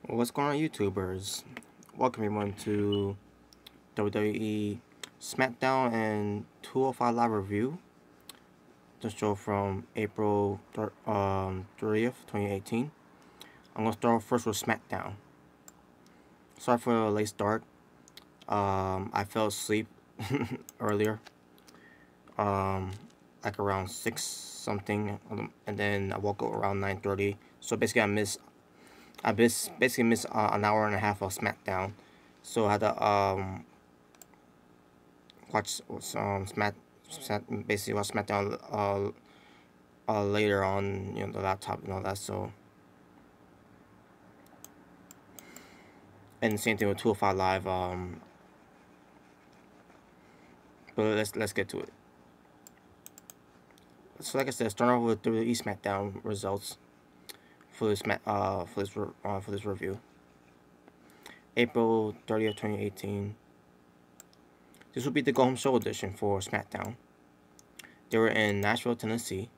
What's going on, YouTubers? Welcome everyone to WWE SmackDown and 205 Live Review. The show from April 30th, 2018. I'm going to start first with SmackDown. Sorry for the late start. I fell asleep earlier. Like around 6 something. And then I woke up around 9:30. So basically I basically missed an hour and a half of SmackDown, so I had to watch basically watch SmackDown later on, the laptop and all that. So, and same thing with 205 Live. But let's get to it. So like I said, starting off with WWE SmackDown results for this review. April 30th, 2018. This will be the Go Home Show edition for SmackDown. They were in Nashville, Tennessee.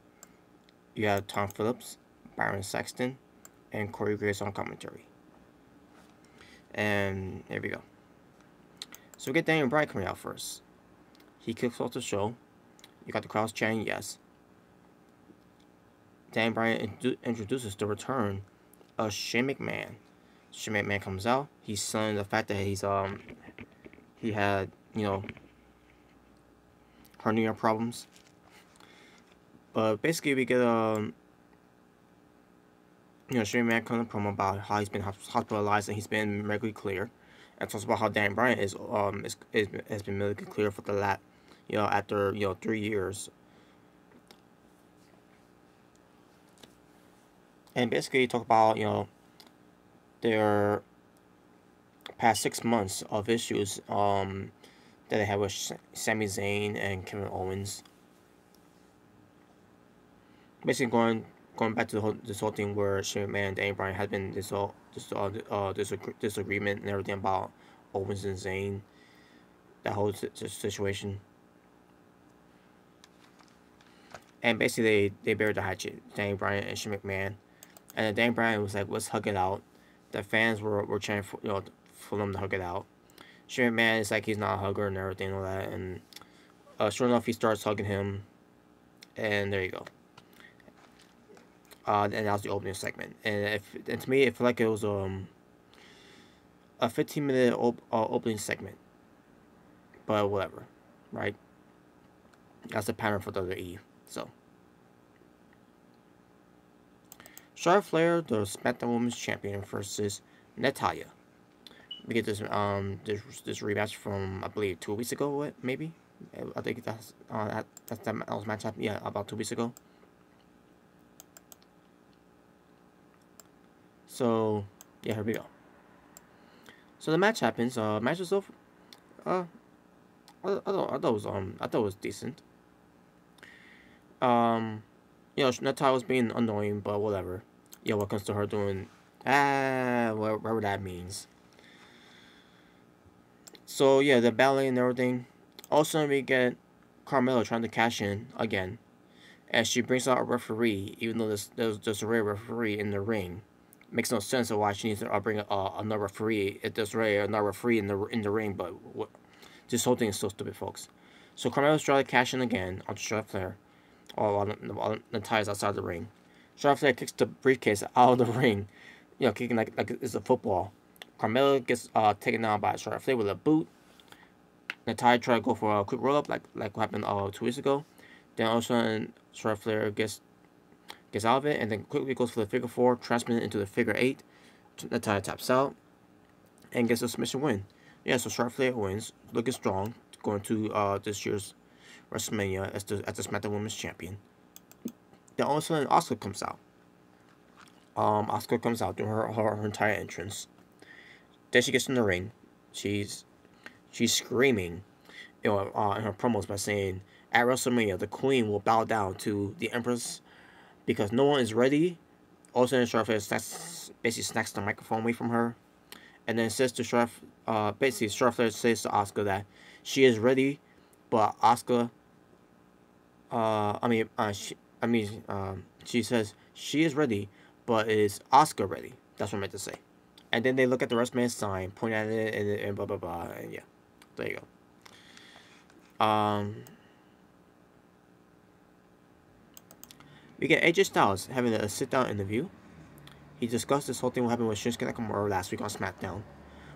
You have Tom Phillips, Byron Saxton, and Corey Graves on commentary. And here we go. So we get Daniel Bryan coming out first. He kicks off the show. You got the crowds chanting yes. Daniel Bryan introduces the return of Shane McMahon. Shane McMahon comes out. He's selling the fact that he had, hernia problems. But basically we get Shane McMahon comes promo about how he's been hospitalized and he's been medically clear, and talks about how Daniel Bryan has been medically clear for the after 3 years. And basically talk about, their past 6 months of issues that they have with Sami Zayn and Kevin Owens. Basically going back to this whole thing where Shane McMahon and Daniel Bryan had been disagreement and everything about Owens and Zayn. That whole situation. And basically they buried the hatchet, Daniel Bryan and Shane McMahon. And then Daniel Bryan was like, let's hug it out. The fans were chanting for them to hug it out. Shane McMahon is like, he's not a hugger and everything and all that. And sure enough, he starts hugging him. And there you go. And that was the opening segment. And to me, it felt like it was a 15-minute opening segment. But whatever, right? That's the pattern for WWE. So. Charlotte Flair, the SmackDown Women's Champion, versus Natalya. We get this rematch from, I believe, 2 weeks ago, maybe. I think that was match happened. Yeah, about 2 weeks ago. So yeah, here we go. So the match happens. Match itself, I thought it was decent. Natalya was being annoying, but whatever. Yeah, what comes to her doing, whatever that means. So yeah, the ballet and everything. Also, we get Carmella trying to cash in again, and she brings out a referee, even though there's a referee in the ring. Makes no sense of why she needs to bring another referee if there's already another referee in the ring. But this whole thing is so stupid, folks. So Carmella's trying to cash in again on Charlotte Flair. While Natalya's outside the ring. Charlotte Flair kicks the briefcase out of the ring, kicking like it's a football. Carmella gets taken down by Charlotte Flair with a boot. Natalya tries to go for a quick roll up like what happened 2 weeks ago. Then all of a sudden Charlotte Flair gets out of it and then quickly goes for the figure 4, transmitting into the figure 8. Natalya taps out and gets a submission win. Yeah, so Charlotte Flair wins, looking strong, going to this year's WrestleMania as the SmackDown Women's Champion. Then all of a sudden Asuka comes out. Asuka comes out doing her entire entrance. Then she gets in the ring. She's screaming, in her promos by saying, at WrestleMania the Queen will bow down to the Empress because no one is ready. All of a sudden Charlotte Flair basically snacks the microphone away from her, and then says to Charlotte Flair says to Asuka that she is ready, but Asuka. She says she is ready, but is Asuka ready? That's what I meant to say. And then they look at the WrestleMania sign, point at it, and blah blah blah, and yeah, there you go. We get AJ Styles having a sit-down interview. He discussed this whole thing what happened with Shinsuke Nakamura last week on SmackDown,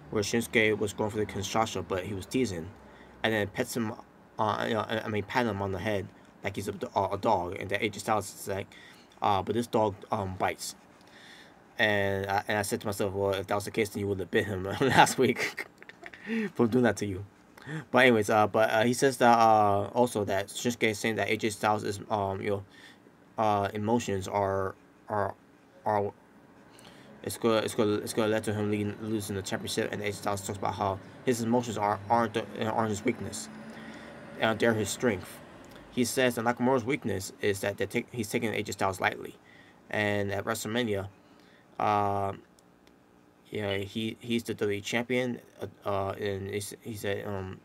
where Shinsuke was going for the Kinshasa, but he was teasing, and then pets him, pat him on the head like he's a dog, and then AJ Styles is like, but this dog bites. And I said to myself, well, if that was the case, then you would have bit him last week for doing that to you. But anyways, he says that also that Shinsuke is saying that AJ Styles is emotions are it's gonna lead to him losing the championship, and AJ Styles talks about how his emotions aren't his weakness, and they're his strength. He says that Nakamura's weakness is that he's taking AJ Styles lightly, and at WrestleMania, he's the WWE champion, and he said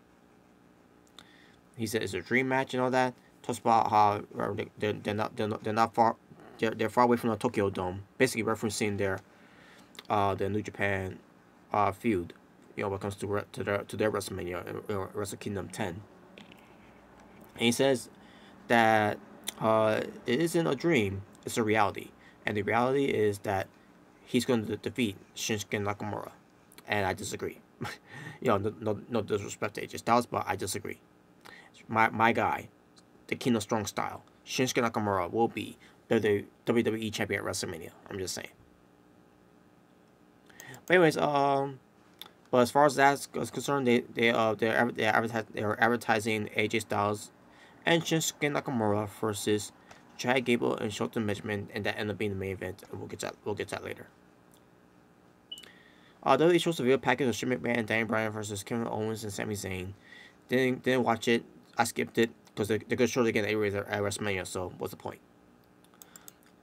it's a dream match and all that. Talks about how they're far away from the Tokyo Dome, basically referencing the New Japan feud, when it comes to their WrestleMania, Wrestle Kingdom 10. And he says that it isn't a dream, it's a reality, and the reality is that he's going to defeat Shinsuke Nakamura, and I disagree. No disrespect to AJ Styles, but I disagree. My guy, the King of Strong Style, Shinsuke Nakamura will be the WWE champion at WrestleMania. I'm just saying. But anyways, but as far as that's concerned, they're advertising AJ Styles and Shinsuke Nakamura versus Chad Gable and Shelton Benjamin, and that ended up being the main event. And we'll get to that later. WWE shows a video package of Shane McMahon and Daniel Bryan versus Kevin Owens and Sami Zayn. Didn't watch it. I skipped it because they're gonna show it again anyways at WrestleMania. So what's the point?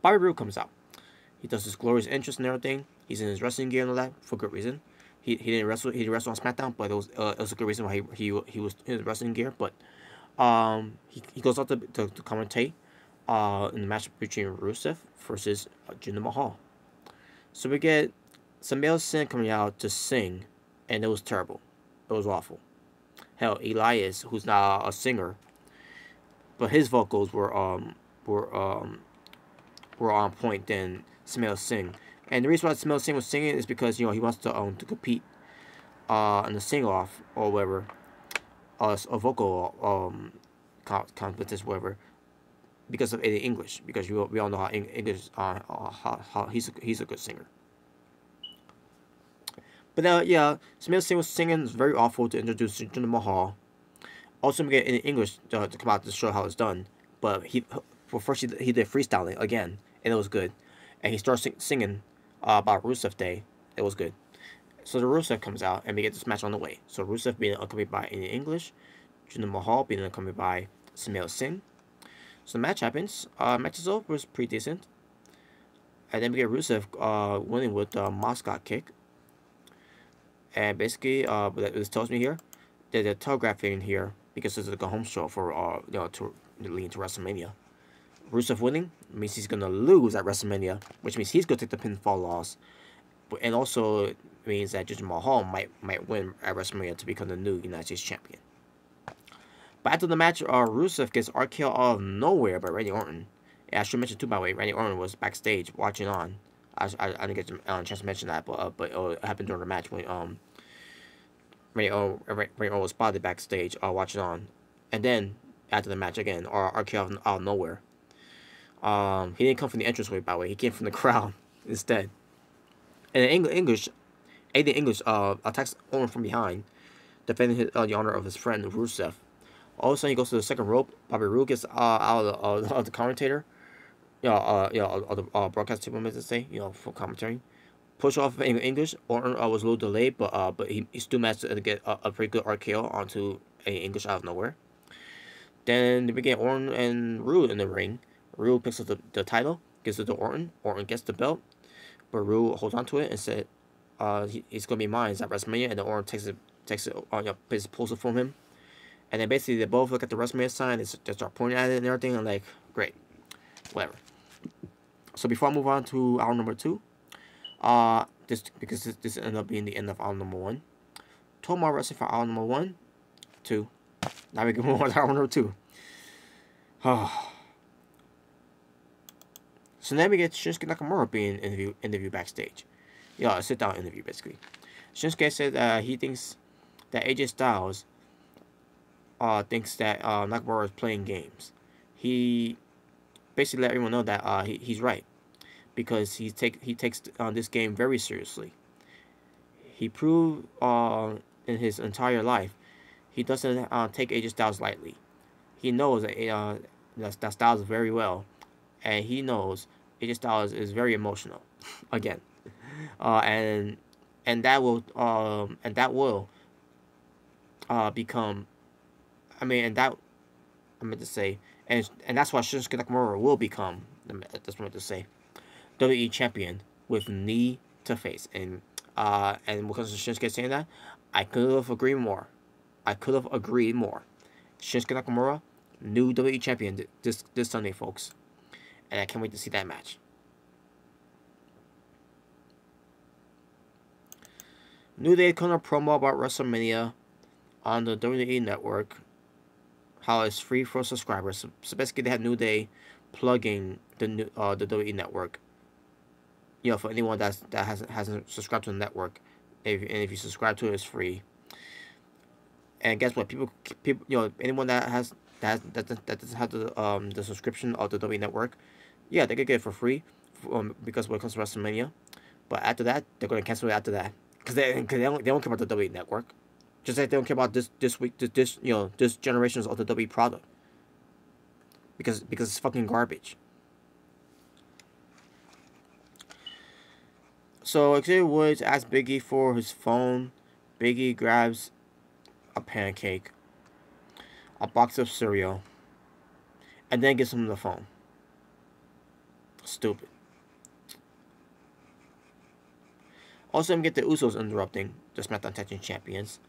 Bobby Roode comes out. He does his glorious entrance and everything. He's in his wrestling gear and all that for good reason. He didn't wrestle. He didn't wrestle on SmackDown, but it was a good reason why he was in his wrestling gear. But he goes out to commentate in the match between Rusev versus Jinder Mahal. So we get Samuel Sin coming out to sing, and it was terrible. It was awful. Hell, Elias, who's not a singer, but his vocals were on point than Samuel Singh. And the reason why Samuel Singh was singing is because he wants to compete in the sing off or whatever, a vocal competition, whatever, because of English. Because we all know how English how he's a good singer. But yeah, Samuel Singh was singing very awful to introduce Jinder Mahal. Also, we get in English to come out to show how it's done. But first he did freestyling again, and it was good. And he starts singing about Rusev Day. It was good. So the Rusev comes out, and we get this match on the way. So Rusev being accompanied by in English, Jinder Mahal being accompanied by Samuel Singh. So the match happens. Match itself was pretty decent. And then we get Rusev winning with the mascot kick. And basically, what this tells me here, that they're telegraphing here because this is like a home show for to lead to WrestleMania. Rusev winning means he's gonna lose at WrestleMania, which means he's gonna take the pinfall loss, and also means that Jinder Mahal might win at WrestleMania to become the new United States champion. But after the match, Rusev gets RKO out of nowhere by Randy Orton. And I should mention too, by the way, Randy Orton was backstage watching on. I didn't get a chance to mention that, but it happened during the match when Randy Orton was spotted backstage watching on, and then after the match again, RKO out of nowhere. He didn't come from the entranceway, by the way. He came from the crowd instead. And in English attacks Orton from behind, defending the honor of his friend Rusev. All of a sudden, he goes to the second rope. Bobby Roode gets out of the commentator. The broadcast table, to say, for commentary. Push off in English. Orton was a little delayed, but he still managed to get a pretty good RKO onto English out of nowhere. Then we get Orton and Roode in the ring. Roode picks up the title, gives it to Orton. Orton gets the belt, but Roode holds on to it and said, "It's gonna be mine." It's at WrestleMania, and then Orton takes it, pulls it from him, and then basically they both look at the WrestleMania sign. They start pointing at it and everything. I'm like, great, whatever. So before I move on to hour number 2, this ended up being the end of hour number 1. 12 more wrestling for hour number 1, 2. Now we can move on to hour number 2. So then we get Shinsuke Nakamura being interviewed backstage. Yeah, a sit-down interview, basically. Shinsuke said he thinks that AJ Styles thinks that Nakamura is playing games. He basically let everyone know that he's right, because he takes this game very seriously. He proved in his entire life he doesn't take AJ Styles lightly. He knows that Styles very well, and he knows AJ Styles is very emotional. Again, and that will become. I meant to say, and that's why Shinsuke Nakamura will become. That's what I meant to say, WWE champion with knee to face, and because of Shinsuke saying that, I could have agreed more. Shinsuke Nakamura, new WWE champion this Sunday, folks, and I can't wait to see that match. New Day kind of promo about WrestleMania on the WWE Network. How it's free for subscribers. So basically, they have New Day plugging the WWE Network. You know, for anyone that hasn't subscribed to the network, if you subscribe to it, it's free. And guess what? People, you know, anyone that doesn't have the subscription of the WWE Network, yeah, they could get it for free, because when it comes to WrestleMania. But after that, they're gonna cancel it after that, because they don't care about the WWE Network. Just like they don't care about this generations of the WWE product. Because it's fucking garbage. So Xavier Woods asks Biggie for his phone. Biggie grabs a pancake, a box of cereal, and then gives him the phone. Stupid. Also, we get the Usos interrupting the SmackDown Tag Team Champions.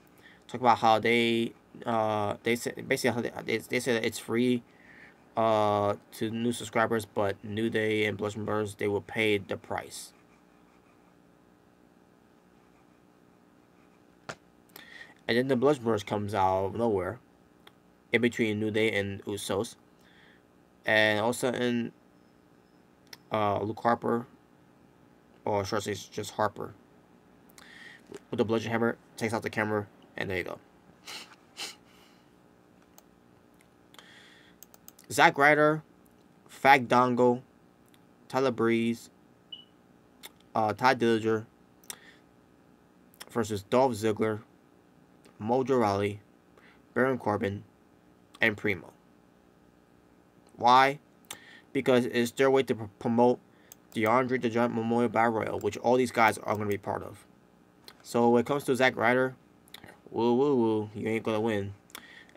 Talk about how they say that it's free to new subscribers, but New Day and Bludgeon Brothers, they will pay the price. And then the Bludgeon Brothers comes out of nowhere, in between New Day and Usos, and all of a sudden, Luke Harper, or should I say just Harper, with the bludgeon hammer, takes out the camera, and there you go. Zack Ryder, Fagdongo, Tyler Breeze, Ty Dillinger versus Dolph Ziggler, Mojo Rawley, Baron Corbin, and Primo. Why? Because it's their way to promote the Andre the Giant Memorial Battle Royal, which all these guys are going to be part of. So when it comes to Zack Ryder, woo, you ain't going to win.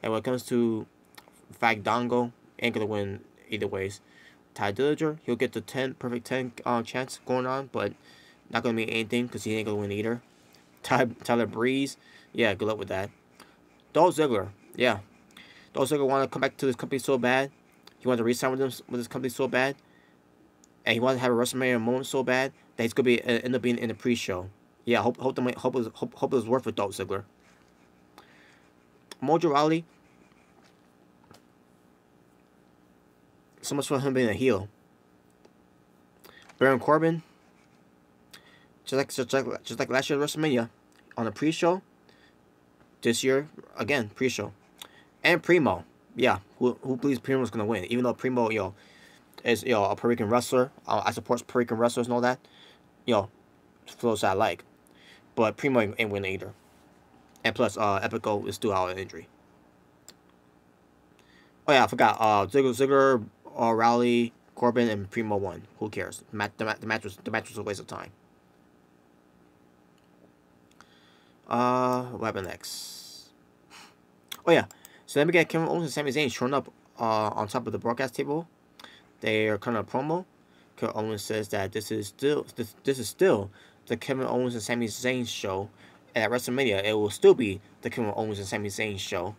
And when it comes to Fagdongo, ain't going to win either ways. Ty Dillinger, he'll get the perfect 10 chance going on, but not going to mean anything because he ain't going to win either. Tyler Breeze, yeah, good luck with that. Dolph Ziggler, yeah. Dolph Ziggler wanted to come back to his company so bad. He wanted to re-sign with his company so bad. And he wanted to have a WrestleMania moment so bad that he's going to end up being in the pre-show. Yeah, hope it was worth it, Dolph Ziggler. Mojo Rawley, so much for him being a heel. Baron Corbin, just like last year at WrestleMania, on the pre-show. This year, again, pre-show. And Primo, yeah, who believes Primo's gonna win? Even though Primo, is a Puerto Rican wrestler. I support Puerto Rican wrestlers and all that. Flows I like. But Primo ain't winning either. And plus, Epico is still out of injury. Oh yeah, I forgot. Ziggler, Rowley, Corbin, and Primo won. Who cares? The match was a waste of time. What happened next? Oh yeah. So then we get Kevin Owens and Sami Zayn showing up on top of the broadcast table. They are kind of promo. Kevin Owens says that this is still the Kevin Owens and Sami Zayn show. And at WrestleMania, it will still be the Kevin Owens and Sami Zayn show.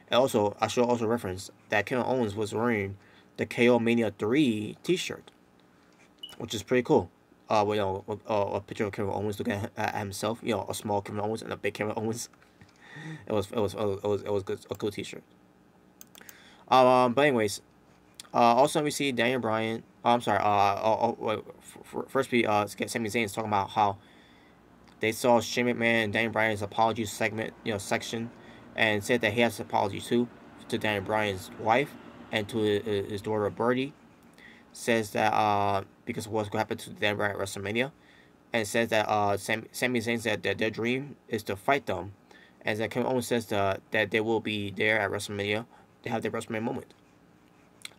And also, I should also reference that Kevin Owens was wearing the KO Mania 3 t-shirt, which is pretty cool. a picture of Kevin Owens looking at himself, a small Kevin Owens and a big Kevin Owens. It was good, a cool T-shirt. But anyways, also we see Daniel Bryan. I'm sorry. First we get Sami Zayn talking about how they saw Shane McMahon and Daniel Bryan's apology segment, section, and said that he has an apology too to Daniel Bryan's wife and to his daughter Birdie. Says that because of what's going to happen to Daniel Bryan at WrestleMania, and says that Sami Zayn said that their dream is to fight them, and that Kevin Owens says that they will be there at WrestleMania. They have their WrestleMania moment.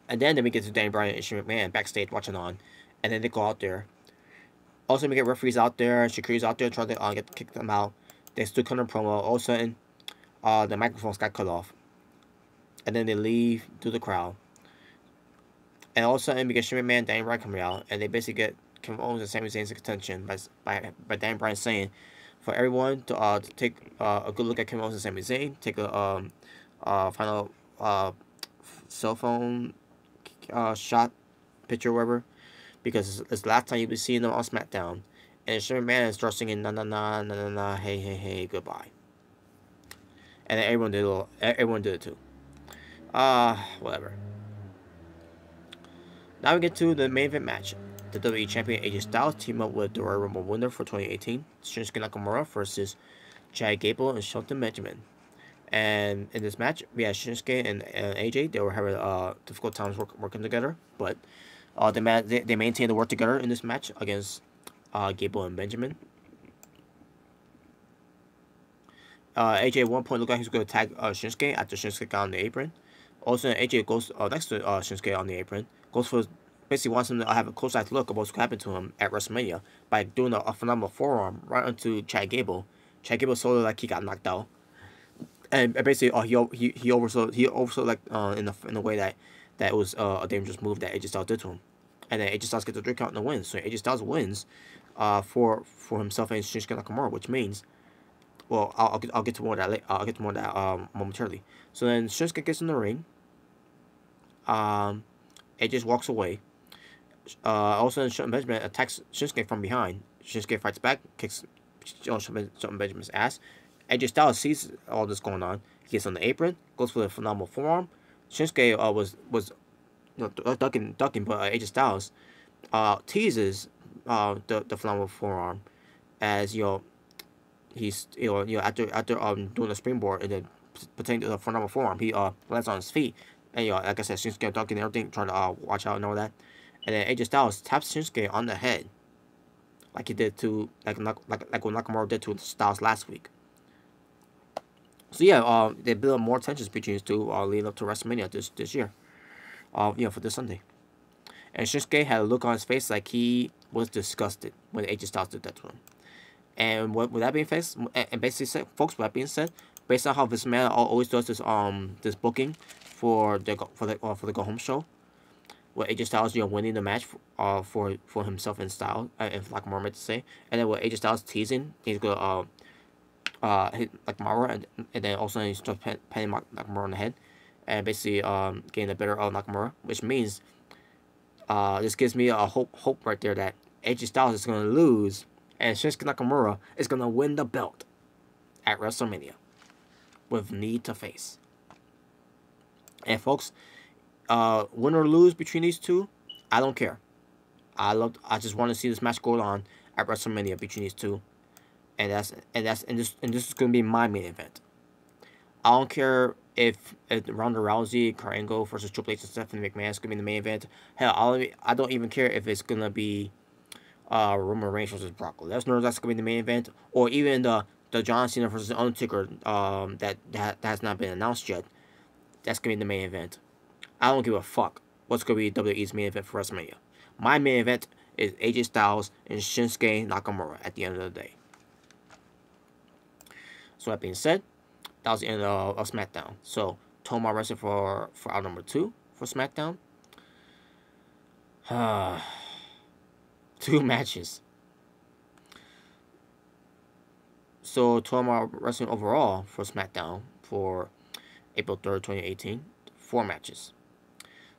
And then we get to Daniel Bryan and Shane McMahon backstage watching on, and then they go out there. Also, we get referees out there, security's out there trying to kick them out. They still cut a promo. All of a sudden, the microphones got cut off, and then they leave to the crowd. And all of a sudden, we get Shane McMahon and Daniel Bryan coming out, and they basically get Kevin Owens and Sami Zayn's attention by Daniel Bryan saying, for everyone to take a good look at Kevin Owens and Sami Zayn, take a final cell phone shot, picture, whatever, because it's the last time you'll be seeing them on SmackDown. And Shane McMahon is start singing na na na na na na hey hey hey goodbye. And then everyone did it too. Whatever. Now we get to the main event match. The WWE Champion AJ Styles team up with the Royal Rumble winner for 2018, Shinsuke Nakamura versus Chad Gable and Shelton Benjamin. And in this match, we had Shinsuke and AJ. They were having difficult times working together, but they maintained the work together in this match against Gable and Benjamin. AJ at one point looked like he was going to tag Shinsuke after Shinsuke got on the apron. Also, AJ goes next to Shinsuke on the apron. Goes for basically wants him to have a close eye look at what's happened to him at WrestleMania by doing a phenomenal forearm right onto Chad Gable. Chad Gable sort of like he got knocked out, and basically he oversaw like in a way that it was a dangerous move that AJ Styles did to him, and then AJ Styles gets a 3 count and the win. So AJ Styles wins for himself and Shinsuke Nakamura, which means, well, I'll get to more of that I'll get to more of that momentarily. So then Shinsuke gets in the ring. It just walks away. Also, Shelton Benjamin attacks Shinsuke from behind. Shinsuke fights back, kicks Shelton Benjamin's ass. AJ Styles sees all this going on. He gets on the apron, goes for the phenomenal forearm. Shinsuke was ducking, but AJ Styles teases the phenomenal forearm as he's after doing a springboard and then pertaining to the phenomenal forearm, he lands on his feet. And like I said, Shinsuke ducking and everything, trying to watch out and all that. And then AJ Styles taps Shinsuke on the head, like he did to like what Nakamura did to Styles last week. So yeah, they build up more tensions between these two leading up to WrestleMania this year. For this Sunday. And Shinsuke had a look on his face like he was disgusted when AJ Styles did that to him. And with that being said, and basically said, folks, with that being said, based on how this man always does this booking for the go home show, with AJ Styles winning the match for himself and Styles, if like more meant to say, and then with AJ Styles teasing, he's gonna hit Nakamura, and then also he starts patting Nakamura on the head, and basically getting the better of Nakamura, which means this gives me a hope right there that AJ Styles is gonna lose and Shinsuke Nakamura is gonna win the belt at WrestleMania with need to face. And folks, win or lose between these two, I don't care. I just want to see this match go on at WrestleMania between these two, and this is gonna be my main event. I don't care if Ronda Rousey, Kurt Angle versus Triple H and Stephanie McMahon is gonna be the main event. Hell, I don't even care if it's gonna be Roman Reigns versus Brock Lesnar. That's gonna be the main event, or even the John Cena versus Undertaker that has not been announced yet. That's gonna be the main event. I don't give a fuck what's gonna be WWE's main event for WrestleMania. My main event is AJ Styles and Shinsuke Nakamura at the end of the day. So that being said, that was the end of SmackDown. So Toma wrestling for hour number 2 for SmackDown. 2 matches. So Toma wrestling overall for SmackDown for April 3rd, 2018. 4 matches.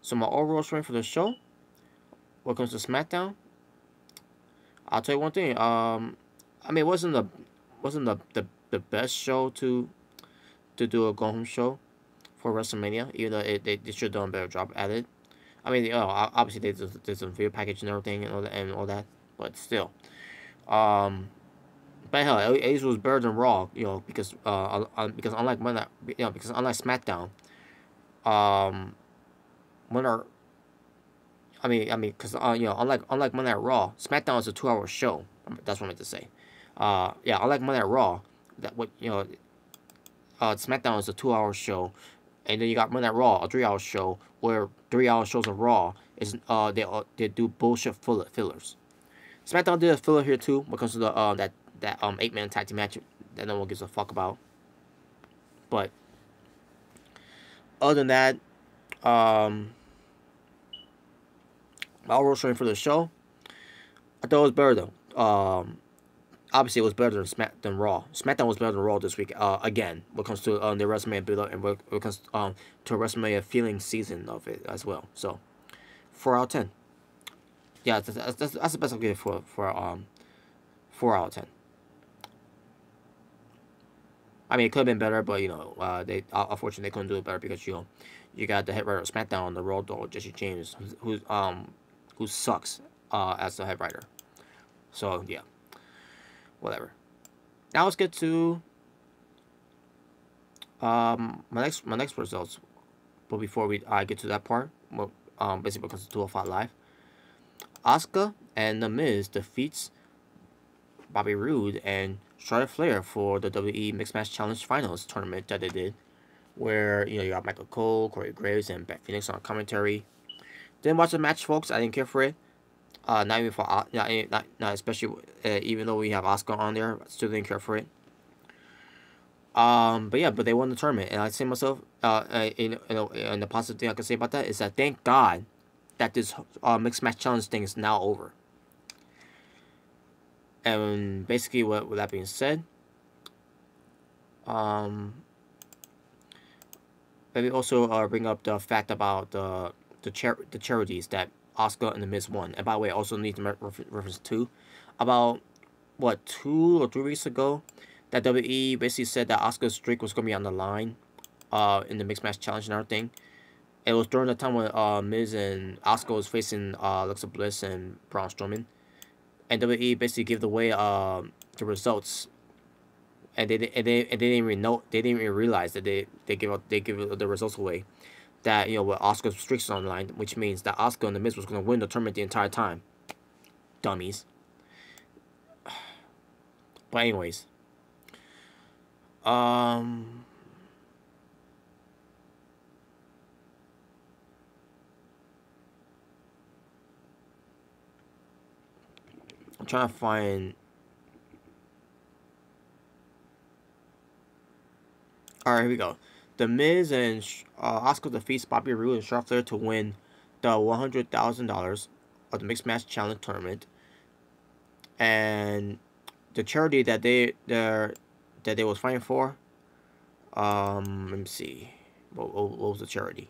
So my overall story for the show, when it comes to SmackDown, I'll tell you one thing. I mean, it wasn't the best show to do a go home show for WrestleMania, even though they should have done a better job at it. I mean, obviously they did some video package and everything and all that, but still. But hell, at least it was better than Raw, because unlike Monday, because unlike SmackDown, Monday, because unlike Monday Night Raw, SmackDown is a 2 hour show. That's what I meant to say. Yeah, unlike Monday Night Raw, SmackDown is a 2 hour show, and then you got Monday Night Raw, a 3 hour show, where 3 hour shows of Raw is they do bullshit fillers. SmackDown did a filler here too, when it comes to the that 8-man tag team match that no one gives a fuck about. But other than that, my overall showing for the show, I thought it was better though. Obviously it was better than Raw. SmackDown was better than Raw this week. Again, when it comes to the WrestleMania build up and when it comes to a WrestleMania feeling season of it as well. So 4 out of 10. Yeah, that's the best I'll give it for 4 out of 10. I mean, it could have been better, but they unfortunately they couldn't do it better because you got the head writer of SmackDown on the road though, Jesse James, who sucks as the head writer. So yeah, whatever. Now let's get to my next results. But before I get to that part, well, basically because it's 205 Live, Asuka and The Miz defeats Bobby Roode and Charlotte Flair for the WWE Mixed Match Challenge Finals tournament that they did, where you got Michael Cole, Corey Graves, and Beth Phoenix on commentary. Didn't watch the match, folks. I didn't care for it. Not even for not especially even though we have Asuka on there, I still didn't care for it. But they won the tournament, and I say to myself, and the positive thing I can say about that is that thank God that this Mixed Match Challenge thing is now over. And basically, with that being said, maybe also bring up the fact about the charities that Asuka and The Miz won. And by the way, I also need to reference too about 2 or 3 weeks ago that WWE basically said that Asuka's streak was gonna be on the line, in the Mixed Match Challenge and everything. It was during the time when Miz and Asuka was facing Alexa Bliss and Braun Strowman. And WWE basically gave away the results, and they didn't even realize that they give the results away. That with Asuka's streaks on the line, which means that Asuka and The Miz was gonna win the tournament the entire time. Dummies. But anyways, I'm trying to find. Alright, here we go. The Miz and Asuka defeats Bobby Roode and Charlotte Flair to win the $100,000 of the Mixed Match Challenge tournament. And the charity that they was fighting for, let me see, what was the charity?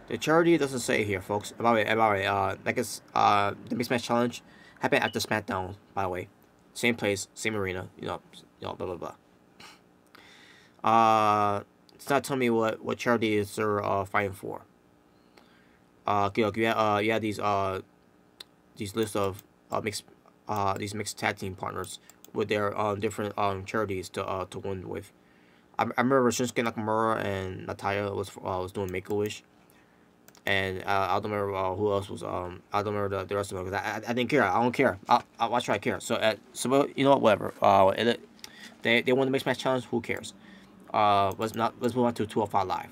The charity doesn't say here, folks. About it, like it's the Mixed Match Challenge happened after SmackDown, by the way. Same place, same arena, blah blah blah. It's not telling me what charity is they're fighting for. You have these lists of these mixed tag team partners with their different charities to win with. I remember Shinsuke Nakamura and Natalya was doing Make-A-Wish. And I don't remember who else was. I don't remember the rest of them because I didn't care. I don't care. Why should I care? So you know what? Whatever. They won the Mixed Match Challenge. Who cares? Let's move on to 205 Live.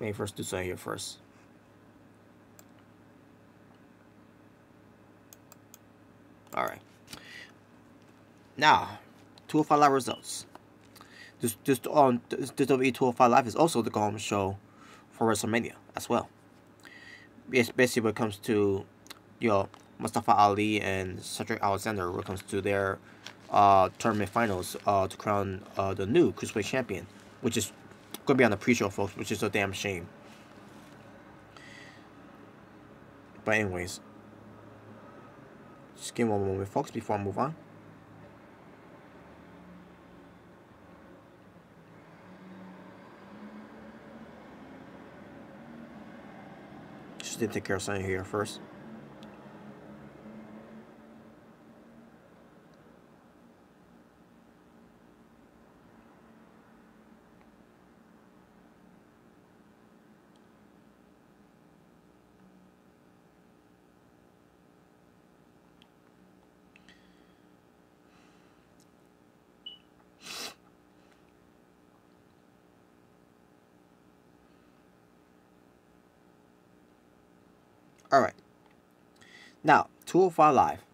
Let me first do something here first. Alright. Now, 205 Live results. This WWE 205 Live is also the go-home show for WrestleMania as well. It's basically when it comes to, Mustafa Ali and Cedric Alexander when it comes to their tournament finals to crown the new Cruiserweight champion, which is going to be on the pre-show, folks, which is a damn shame. But anyways, just give me one moment, folks, before I move on. Just need to take care of something here first. Alright. Now, 205 Live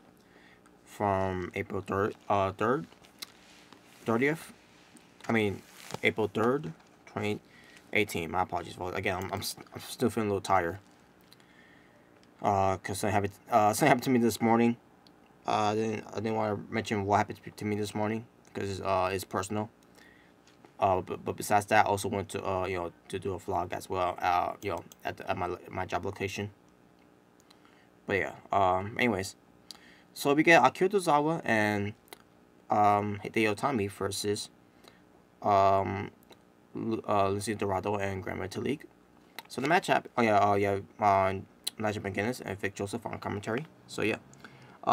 from April 3rd, 30th. I mean, April 3rd, 2018. My apologies, folks. Again, I'm still feeling a little tired. Because something happened to me this morning. I didn't want to mention what happened to me this morning because it's personal. But besides that, I also went to to do a vlog as well. At my job location. But yeah. Anyways, so we get Akira Tozawa and Hideo Itami versus Lindsay Dorado and Gran Metalik. So the match happened. Nigel McGuinness and Vic Joseph on commentary. So yeah,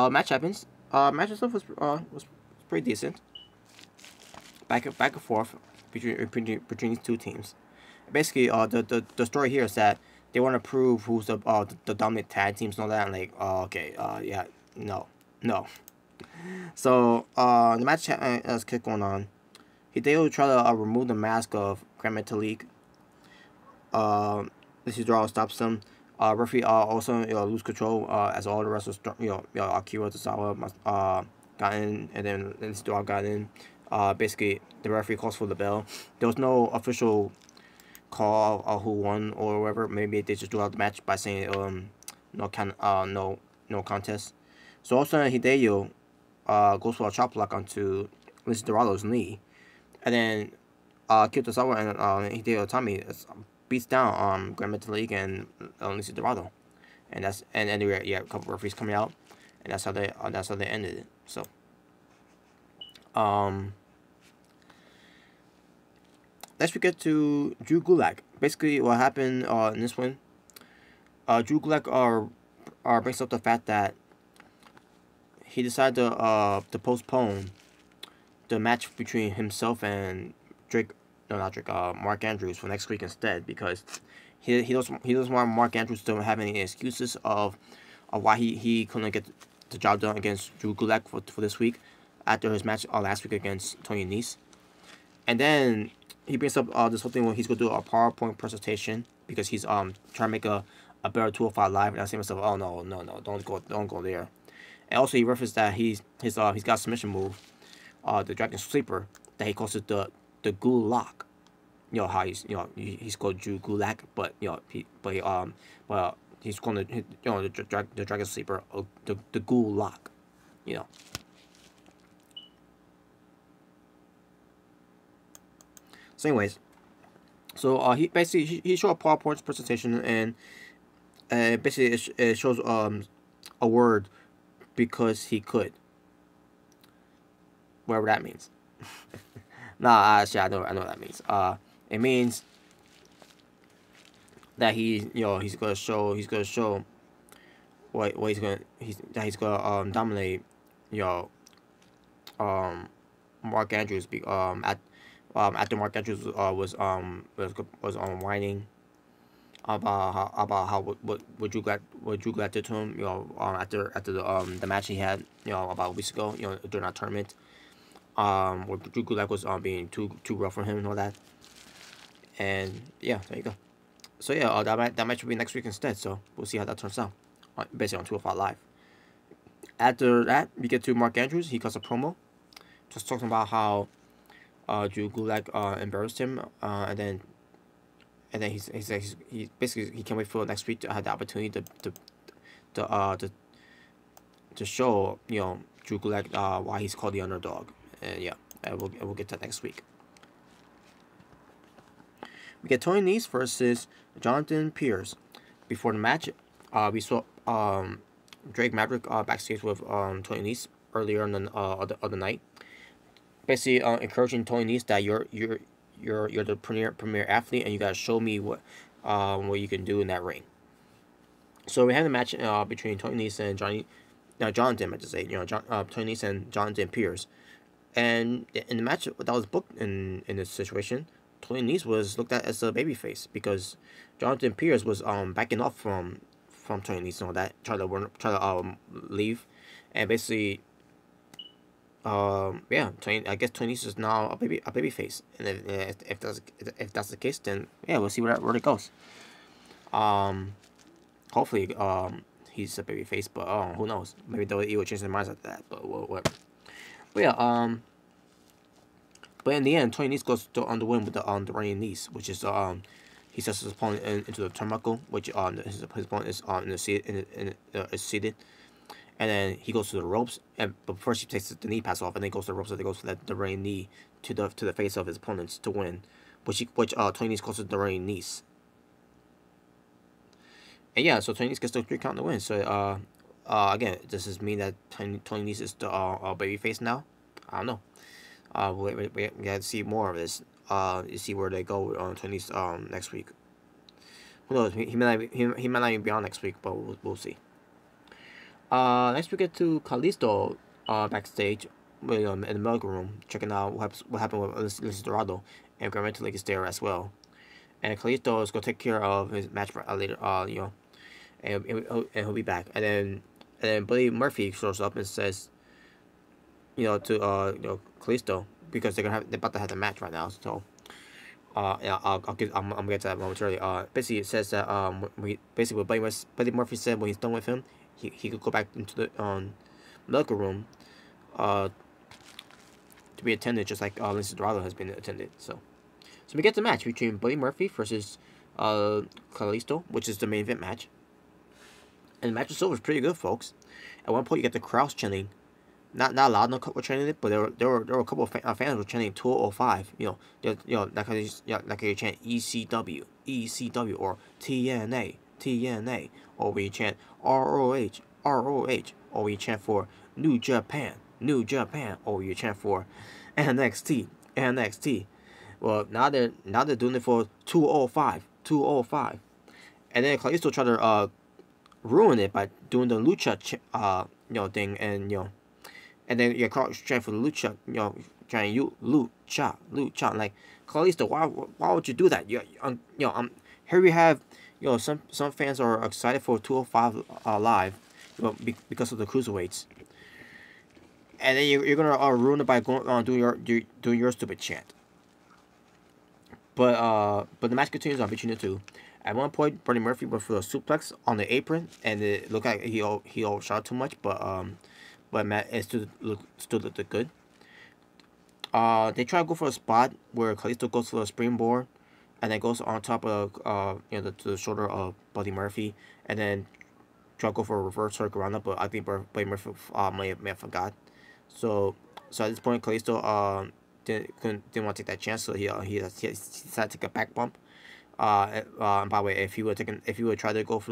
match happens. Match itself was pretty decent. Back and forth between these two teams. Basically, the story here is that they want to prove who's the dominant tag teams and all that. And like, okay, yeah, no. So the match has kept going on. Hideo tried to remove the mask of Gran Metalik. This is Dorado stops them. Referee also lose control as all the wrestlers Akira Tozawa got in, and then this Dorado got in. Basically the referee calls for the bell. There was no official call who won or whatever. Maybe they just drew out the match by saying no contest. So also Hideo goes for a chop block onto Lindsay Dorado's knee, and then Akira Tozawa and Hideo Itami beats down Gran Metalik and Lindsay Dorado, and then a couple referees coming out, and that's how they ended it. So let's get to Drew Gulak. Basically, what happened in this one, Drew Gulak brings up the fact that he decided to postpone the match between himself and Mark Andrews for next week instead, because he doesn't want Mark Andrews to have any excuses of why he couldn't get the job done against Drew Gulak for this week after his match last week against Tony Nese. And then he brings up this whole thing where he's gonna do a PowerPoint presentation because he's trying to make a better 205 Live, and I say to myself, oh no, don't go there. And also he referenced that he's got a submission move, the Dragon Sleeper, that he calls it the Gulak. How he's called Drew Gulak, but he's calling the Dragon Sleeper the Gulak. So anyways, so he showed a PowerPoint presentation, and basically it shows a word, because he could, whatever that means. Nah, actually I know what that means. It means that he's gonna show what he's gonna dominate Mark Andrews after Mark Andrews was whining about what Drew Gulak did to him, after the match he had, about weeks ago, during that tournament, where Drew Gulak was being too rough for him and all that. And yeah, there you go. So yeah, that match will be next week instead. So we'll see how that turns out, basically on 205 Live. After that, we get to Mark Andrews. He cuts a promo, just talking about how Drew Gulak embarrassed him, and and then he basically he can't wait for next week to have the opportunity to show Drew Gulak why he's called the underdog. And yeah, we'll get to that next week. We get Tony Nese versus Jonathan Pierce. Before the match, we saw Drake Maverick backstage with Tony Nese earlier on the other night, basically encouraging Tony Nese that you're the premier athlete, and you gotta show me what you can do in that ring. So we have the match between Tony Nese and Jonathan, I should say, Tony Nese and Jonathan Pierce, and in the match that was booked in this situation, Tony Nese was looked at as a babyface because Jonathan Pierce was backing off from Tony Nese and all that, try to leave, and basically yeah, I guess Tony Nese is now a babyface, and if that's the case, then yeah, we'll see where it goes. Hopefully he's a babyface, but who knows? Maybe WWE will change their minds after that. But whatever. But yeah, but in the end, Tony Nese goes on the win with the running Nese, which is he sets his opponent into the turnbuckle, which his opponent is seated, and then he goes to the ropes, but first he takes the knee pass off, and then he goes to the ropes, and then goes for the running knee to the face of his opponents to win, which Tony Nese calls the running Nese. And yeah, so Tony Nese gets the 3 count to win. So again, does this mean that Tony Nese is the babyface now? I don't know. We gotta see more of this. You see where they go on Tony Nese next week. Who knows? He might not even be on next week, but we'll see. Next we get to Kalisto backstage in the medical room, checking out what happened with Lince Dorado, and Garmental is there as well. And Kalisto is gonna take care of his match later, and he'll be back. And then Buddy Murphy shows up and says, to Kalisto, because they're about to have the match right now. So yeah, I'm gonna get to that momentarily. Basically it says that basically what Buddy Murphy said when he's done with him, he could go back into the medical room to be attended, just like Lince Dorado has been attended. So we get the match between Buddy Murphy versus Kalisto, which is the main event match. And the match itself was pretty good, folks. At one point, you get the crowds chanting. Not loud enough were chanting it, but there were a couple of fans were chanting 2005. Like you chant ECW, or TNA, or we chant ROH, or we chant for New Japan, or you chant for NXT. Well, now they're doing it for 205, and then Kalisto tried to ruin it by doing the Lucha thing, and then your crowd trying for the Lucha, trying Lucha, like Kalisto, why would you do that? Here we have, some fans are excited for 205 live, because of the cruiserweights, and then you're gonna ruin it by going on doing your stupid chant. But the match continues on between the two. At one point, Buddy Murphy went for a suplex on the apron, and it looked like he overshot too much, but Matt still looked good. They try to go for a spot where Kalisto goes for a springboard, and then goes on top of to the shoulder of Buddy Murphy, and then try to go for a reverse hurricane roundup, but I think Buddy Murphy may have forgot. So at this point, Kalisto didn't want to take that chance, so he decided to take a back bump. And by the way, if he would try to go for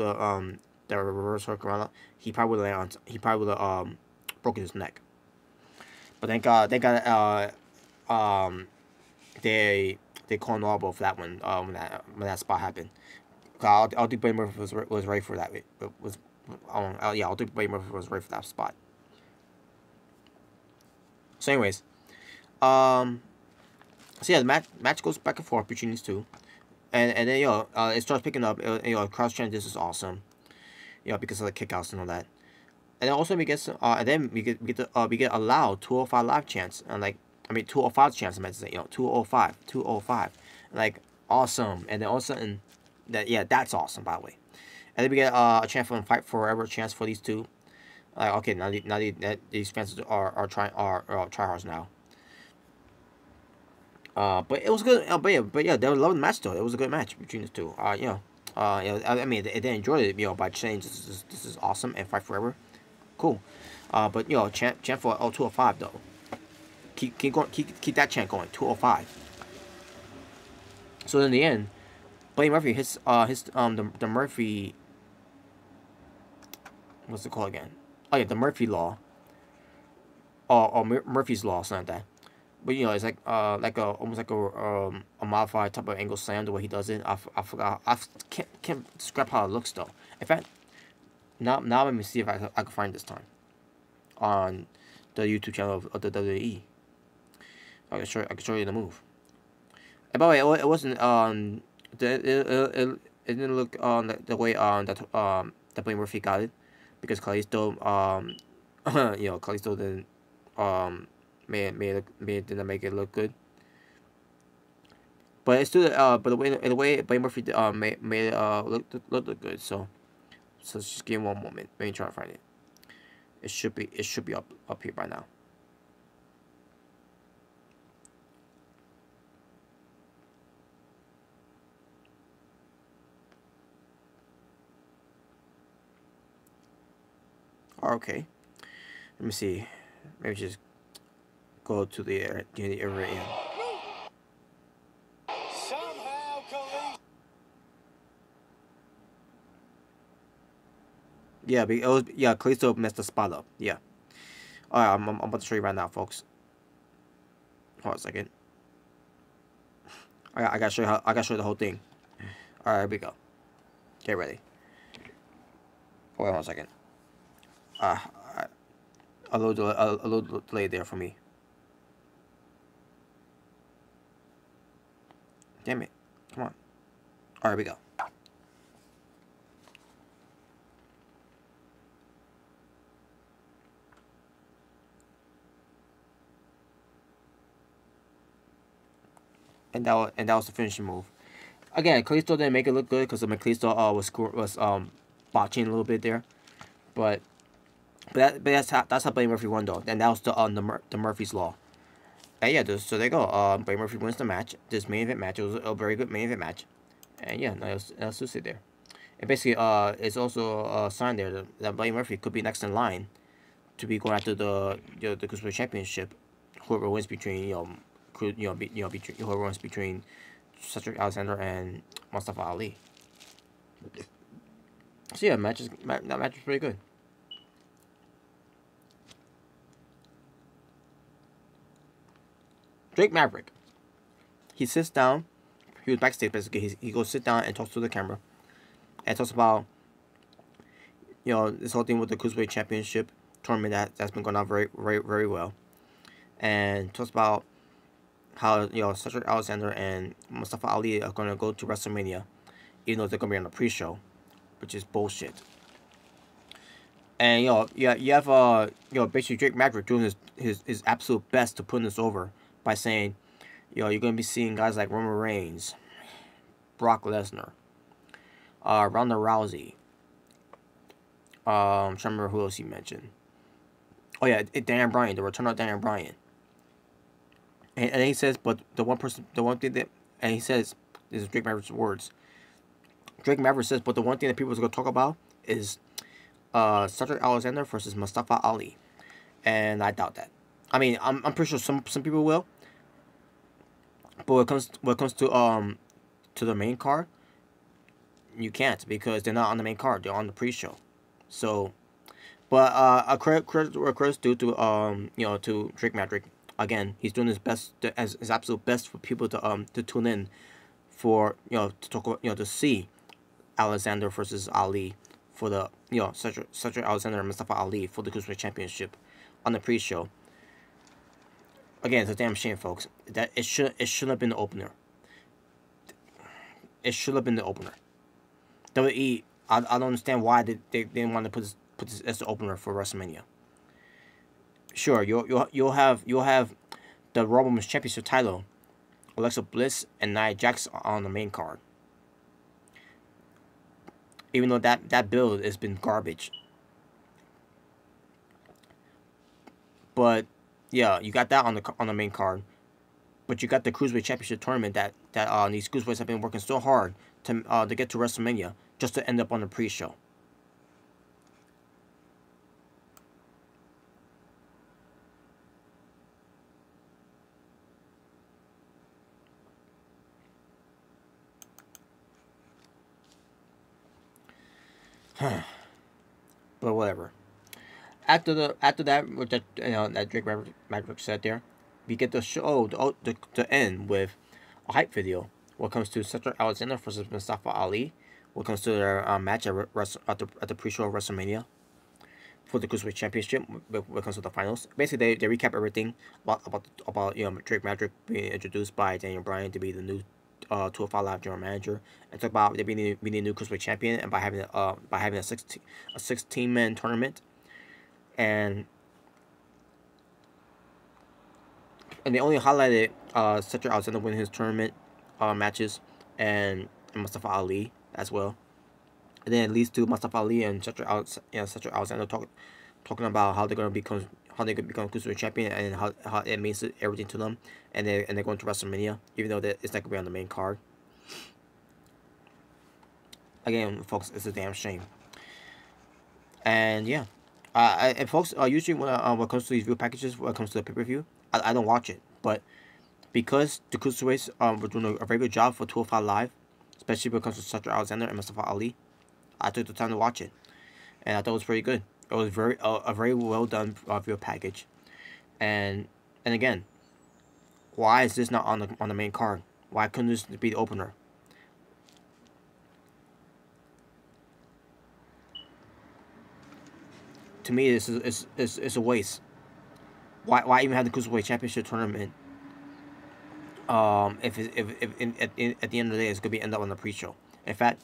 the reverse hurricane roundup, he probably would have broken his neck. But thank God they called an audible for that one when that spot happened. I'll think Buddy Murphy was ready for that. I'll think Buddy Murphy was ready for that spot. So anyways, so yeah, the match goes back and forth between these two, and then it starts picking up. Crowd chanting, "This is awesome," because of the kickouts and all that. And then also we get allowed 205 live chants, and 205 chants. I meant to say 205, like awesome. And then all of a sudden, that's awesome, by the way. And then we get a chant from Fight Forever chants for these two. Like, okay, now these fans are tryhards now. But it was good. But yeah, they were loving the match though. It was a good match between the two. I mean, they enjoyed it. By saying this is awesome and fight forever. Cool. But chant for 205 though. Keep going. Keep that chant going. 205. So in the end, Buddy Murphy hits the Murphy. What's it called again? Oh yeah, the Murphy Law. Or Murphy's Law, something like that. But it's like almost like a modified type of angle slam the way he does it. I forgot. I can't describe how it looks though. In fact, now let me see if I can find this time on the YouTube channel of the WWE. I can show you the move. And by the way, it wasn't it didn't look the way that Buddy Murphy got it, because Kalisto Kalisto didn't didn't make it look good. But it's still but the way Buddy Murphy made it look good. So just give me one moment. Let me try to find it. It should be up here by now. Okay. Let me see. Maybe just go to the area. Yeah, Kalisto messed the spot up. Yeah. Alright, I'm about to show you right now, folks. Hold on a second. I gotta show you the whole thing. Alright, here we go. Get ready. Hold on a second. A little delay there for me. Damn it. Come on. Alright, here we go. And that was the finishing move. Again, Kalisto didn't make it look good because Kalisto was botching a little bit there, but that's how Buddy Murphy won though. And that was the Murphy's Law. And yeah, so there you go. Buddy Murphy wins the match. This main event match, it was a very good main event match. And yeah, let's just sit there. And basically, it's also a sign there that Buddy Murphy could be next in line to be going after the Cruiserweight Championship. Whoever wins between whoever wins between Cedric Alexander and Mustafa Ali. So yeah, that match was pretty good. Drake Maverick. He sits down. He was backstage basically. He goes sit down and talks to the camera, and talks about this whole thing with the Cruiserweight Championship tournament that's been going on very well, and talks about how Cedric Alexander and Mustafa Ali are going to go to WrestleMania, even though they're going to be on the pre-show, which is bullshit. And you have basically Drake Maverick doing his absolute best to put this over by saying, you're going to be seeing guys like Roman Reigns, Brock Lesnar, Ronda Rousey. I'm trying to remember who else he mentioned. Oh yeah, Daniel Bryan, the return of Daniel Bryan. And he says, but the one thing that, and he says, this is Drake Maverick's words. Drake Maverick says, but the one thing that people are going to talk about is Cedric Alexander versus Mustafa Ali, and I doubt that. I mean, I'm pretty sure some people will, but when it comes to the main card, you can't, because they're not on the main card; they're on the pre-show. So, but credit due to to Drake Maverick. Again, he's doing his best, his absolute best for people to tune in for to talk about, to see Alexander versus Ali for the Cedric Alexander and Mustafa Ali for the Cruiserweight Championship on the pre-show. Again, it's a damn shame, folks. That it shouldn't have been the opener. It should have been the opener. WWE, I don't understand why they didn't want to put this as the opener for WrestleMania. Sure, you'll have the Raw Women's Championship title, Alexa Bliss and Nia Jax on the main card. Even though that build has been garbage. But yeah, you got that on the main card. But you got the Cruiserweight Championship tournament that these Cruiserweights have been working so hard to get to WrestleMania just to end up on the pre-show. But whatever. After that, which that Drake Maverick said there, we get the show to end with a hype video. When it comes to Cedric Alexander versus Mustafa Ali, when it comes to their match at the pre-show of WrestleMania for the Cruiserweight Championship, when it comes to the finals. Basically, they recap everything about Drake Maverick being introduced by Daniel Bryan to be the new 205 Live general manager, and talk about they being a new Cruiserweight champion, and by having a 16-man tournament, and they only highlighted Cedric Alexander winning his tournament matches, and Mustafa Ali as well. And then it leads to Mustafa Ali and Cedric Alexander talking about how they're gonna become Cruiserweight champion, and how it means everything to them, and they're going to WrestleMania, even though it's not gonna be on the main card. Again, folks, it's a damn shame. And yeah, and folks, usually when it comes to these view packages, when it comes to the pay-per-view, I don't watch it, but because the Cruiserweights were doing a very good job for 205 Live, especially when it comes to Cedric Alexander and Mustafa Ali, I took the time to watch it, and I thought it was pretty good. It was a very well done video package, and again, why is this not on the main card? Why couldn't this be the opener? To me, this is a waste. Why even have the Cruiserweight Championship tournament? If at the end of the day it's gonna be end up on the pre-show. In fact,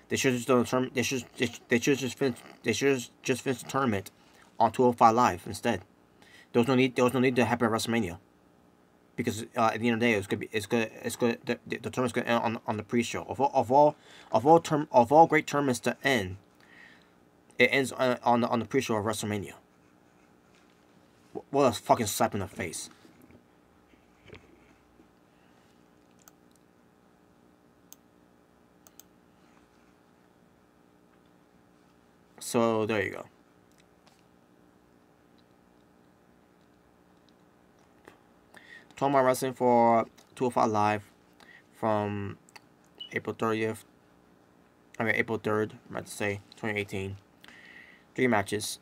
they should just done the tournament. They should just finish the tournament on 205 Live instead. There was no need to happen at WrestleMania, because at the end of the day the tournament's gonna end on the pre-show. Of all great tournaments to end, it ends on the pre-show of WrestleMania. What a fucking slap in the face. So there you go. Talking about wrestling for 205 Live from April 3rd, I might say, 2018. 3 matches.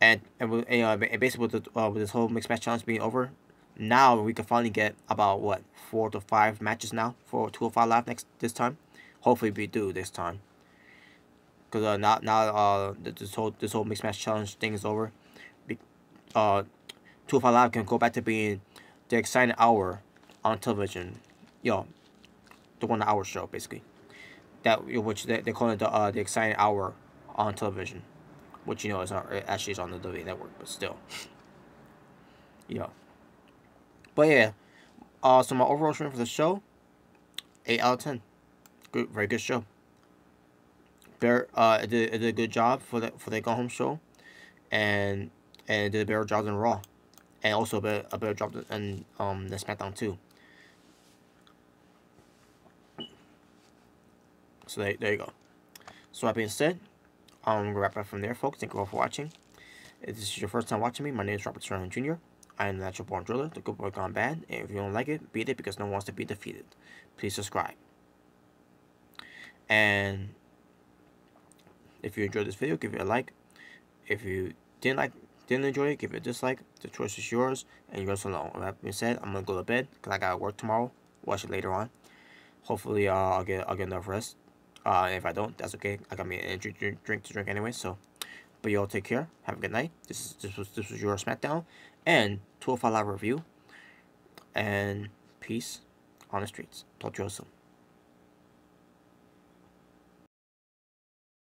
And basically with this whole mixed match challenge being over, now we can finally get about what 4 to 5 matches now for 205 Live this time. Hopefully we do this time, because now this whole mixed match challenge thing is over. 205 Live can go back to being the exciting hour on television, the 1 hour show basically. Which they call it the exciting hour on television. Which is not actually is on the WWE Network, but still, But yeah, so my overall rating for the show, 8 out of 10. Good, very good show. Bear it did a good job for the go home show, and it did a better job than Raw, and also a better job than the SmackDown too. So there you go. So that being said, I'm going to wrap up from there, folks. Thank you all for watching. If this is your first time watching me, my name is Robert Serrano Jr. I am the natural born driller, the good boy gone bad. And if you don't like it, beat it, because no one wants to be defeated. Please subscribe. And if you enjoyed this video, give it a like. If you didn't enjoy it, give it a dislike. The choice is yours, and you're also alone. With that being said, I'm going to go to bed, because I got to work tomorrow. Watch it later on. Hopefully, I'll get enough rest. And if I don't, that's okay. I got me an drink to drink anyway. So, but you all take care. Have a good night. This was your SmackDown and 205 Live review. And peace on the streets. Talk to you all soon.